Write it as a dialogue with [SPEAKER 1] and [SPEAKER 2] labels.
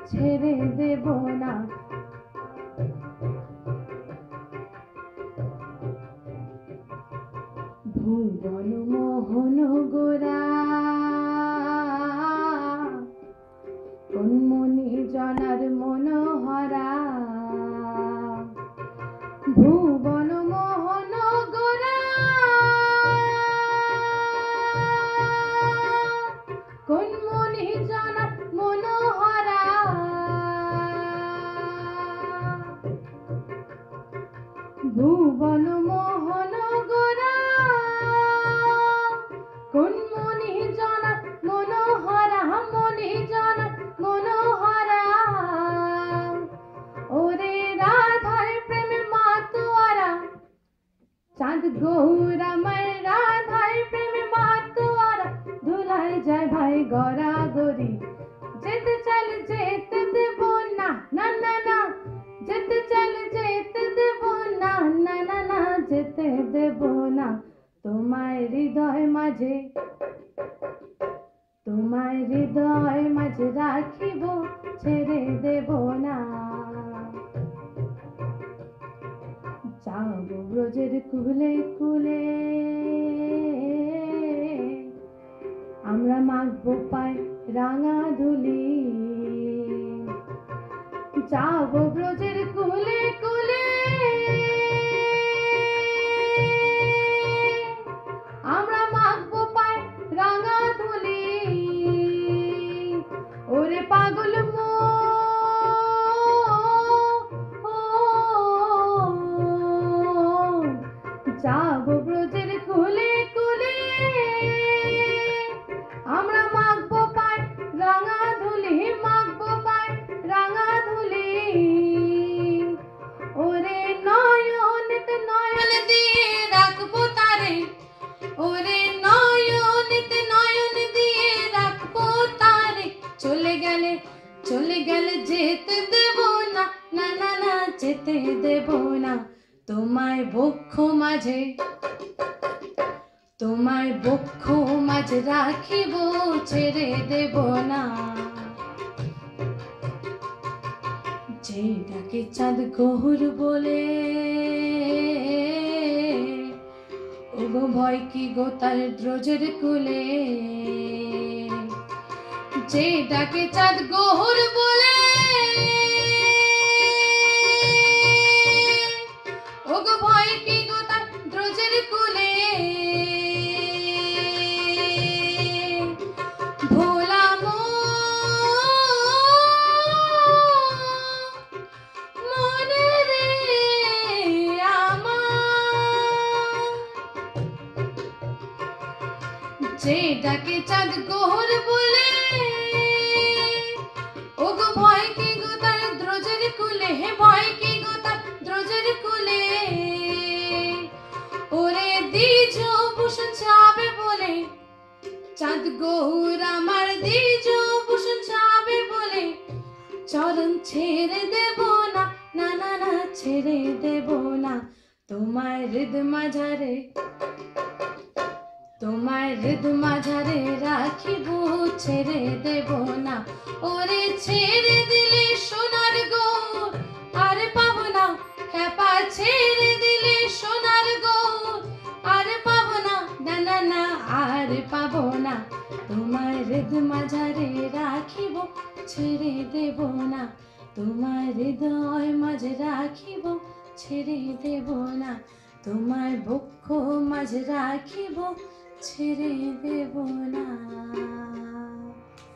[SPEAKER 1] ছেড়ে দেব না। ভুবন মোহন গোরা কন্মনি জনার মনোহরা। ভুবন মোহন গোরা কন্মনি জনার মনোহরা। ভুবন মোহন গোরা কন্মনি জনার মনোহরা। মনি জনার মনোহরা। ওরে রাধার প্রেমে মাতোয়ারা চাঁদ গৌর আমার রাধার প্রেমে মাতোয়ারা। ধুলাই যায় ভাই গড়া গড়ি যেতে চল যেতে দেব না। না না না যেতে চল যেতে দেব না। না না না যেতে দেব না। তোমার হৃদয় মাঝে তোমার হৃদয় মাঝে রাখিব ছেড়ে দেব না। যাব ব্রজের কুলে কুলে আমরা মাখবো পায় রাঙা ধুলি। যাব ব্রজের কুলে কুলে আমরা মাখবো পায় রাঙা ধুলি। ওরে পাগল যাব ব্রজের কুলে কুলে আমরা মাখবো পায় রাঙা ধুলি। মাখবো পায় রাঙা ধুলি। ওরে নয়নেতে নয়ন দিয়ে রাখবো তারে। ওরে নয়নেতে নয়ন দিয়ে রাখবো তারে। চলে গেলে যেতে দেব না। না না না যেতে দেব না। তোমায় বক্ষ মাঝে তোমায় বক্ষ মাঝে রাখিব ছেড়ে দেব না। যে ডাকে চাঁদ গহুর বলে ওগো ভয় কি গো তার দ্রোজের কুলে। যে ডাকে চাঁদ গহুর বলে ওগো ভয় কি গো তার দ্রোজের কুলে। ভোলা মনে রে আমার যে ডাকে চাঁদ গহর বলে ওগো ভয় কি গো তার দ্রোজের কুলে। হে ভয় কি গো তার দ্রোজের কুলে। ওরে দ্বিজ ভূষণ ছাবে বলে চাঁদ গৌর আমার দ্বিজ ভূষণ ছাবে বলে চরণ ছেড়ে দেব না। না না না ছেড়ে দেব না। তোমার হৃদ মাঝারে তোমার হৃদ মাঝারে রাখিব ছেড়ে দেব না। ওরে ছেড়ে দিলে সোনার গৌর আর পাবো না। খ্যাপা ছেড়ে দিলে সোনার গৌর আর পাবো না। না না না আর পাবো না। তোমার হৃদ মাঝারে রাখিব ছেড়ে দেব না। তোমার হৃদয় মাঝে রাখিব ছেড়ে দেব না। তোমার বক্ষ মাঝে রাখিব ছেড়ে দেব না।